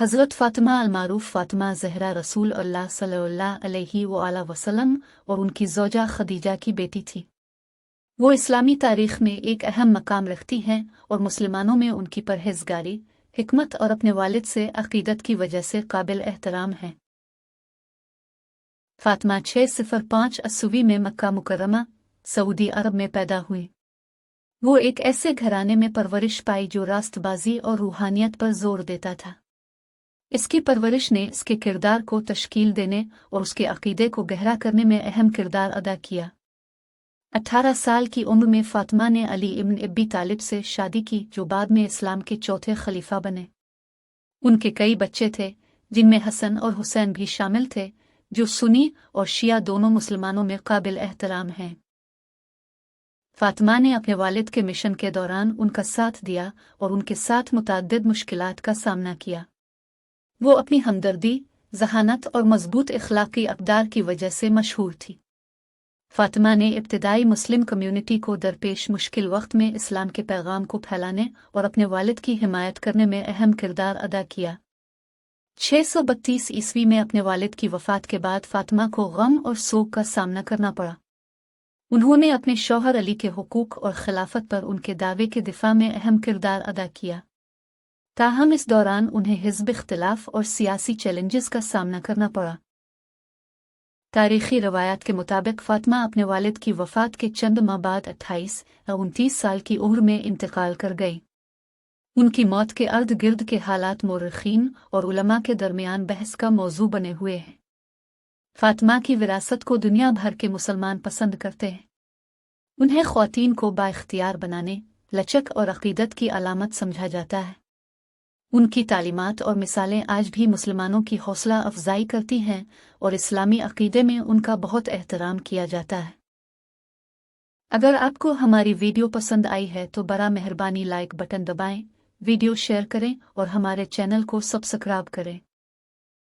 हज़रत फ़ातिमा अल-मारूफ़ फ़ातिमा ज़हरा रसूल अल्लाह सल्लल्लाहु अलैहि वसल्लम और उनकी ज़ौजा खदीजा की बेटी थी। वो इस्लामी तारीख़ में एक अहम मकाम रखती हैं और मुसलमानों में उनकी परहेज़गारी, हिकमत और अपने वालिद से अक़ीदत की वजह से काबिल एहतराम हैं। फ़ातिमा 605 अस्सुवी में मक्का मुकर्रमा, सऊदी अरब में पैदा हुई। वो एक ऐसे घराने में परवरिश पाई जो रास्तबाजी और रूहानियत पर जोर देता था। इसकी परवरिश ने इसके किरदार को तश्कील देने और उसके अक़ीदे को गहरा करने में अहम किरदार अदा किया। 18 साल की उम्र में फ़ातिमा ने अली इब्न अबी तालिब से शादी की, जो बाद में इस्लाम के चौथे खलीफा बने। उनके कई बच्चे थे, जिनमें हसन और हुसैन भी शामिल थे, जो सुन्नी और शिया दोनों मुसलमानों में काबिल एहतराम हैं। फ़ातिमा ने अपने वालिद के मिशन के दौरान उनका साथ दिया और उनके साथ मुतअद्दिद मुश्किलात का सामना किया। वो अपनी हमदर्दी, ज़हानत और मज़बूत इख़लाक़ी अक़दार की वजह से मशहूर थी। फ़ातिमा ने इब्तिदाई मुस्लिम कम्युनिटी को दरपेश मुश्किल वक्त में इस्लाम के पैगाम को फैलाने और अपने वालिद की हिमायत करने में अहम किरदार अदा किया। 632 ईस्वी में अपने वालिद की वफ़ात के बाद फ़ातिमा को गम और सोग का सामना करना पड़ा। उन्होंने अपने शौहर अली के हुकूक और खिलाफत पर उनके दावे के दिफा में अहम किरदार अदा किया। ताहम इस दौरान उन्हें हिज़्ब इख्तिलाफ और सियासी चैलेंजेस का सामना करना पड़ा। तारीख़ी रवायात के मुताबिक फ़ातिमा अपने वालिद की वफ़ात के चंद माह बाद 28 या 29 साल की उम्र में इंतकाल कर गई। उनकी मौत के अर्द गिर्द के हालात मौरख़ीन और उलमा के दरमियान बहस का मौजू बने हुए हैं। फ़ातिमा की विरासत को दुनिया भर के मुसलमान पसंद करते हैं। उन्हें ख़वातीन को बाइख्तियार बनाने, लचक और अक़ीदत की अलामत समझा जाता है। उनकी तालीमात और मिसालें आज भी मुसलमानों की हौसला अफजाई करती हैं और इस्लामी अक़ीदे में उनका बहुत एहतराम किया जाता है। अगर आपको हमारी वीडियो पसंद आई है तो बड़ा मेहरबानी लाइक बटन दबाएं, वीडियो शेयर करें और हमारे चैनल को सब्सक्राइब करें।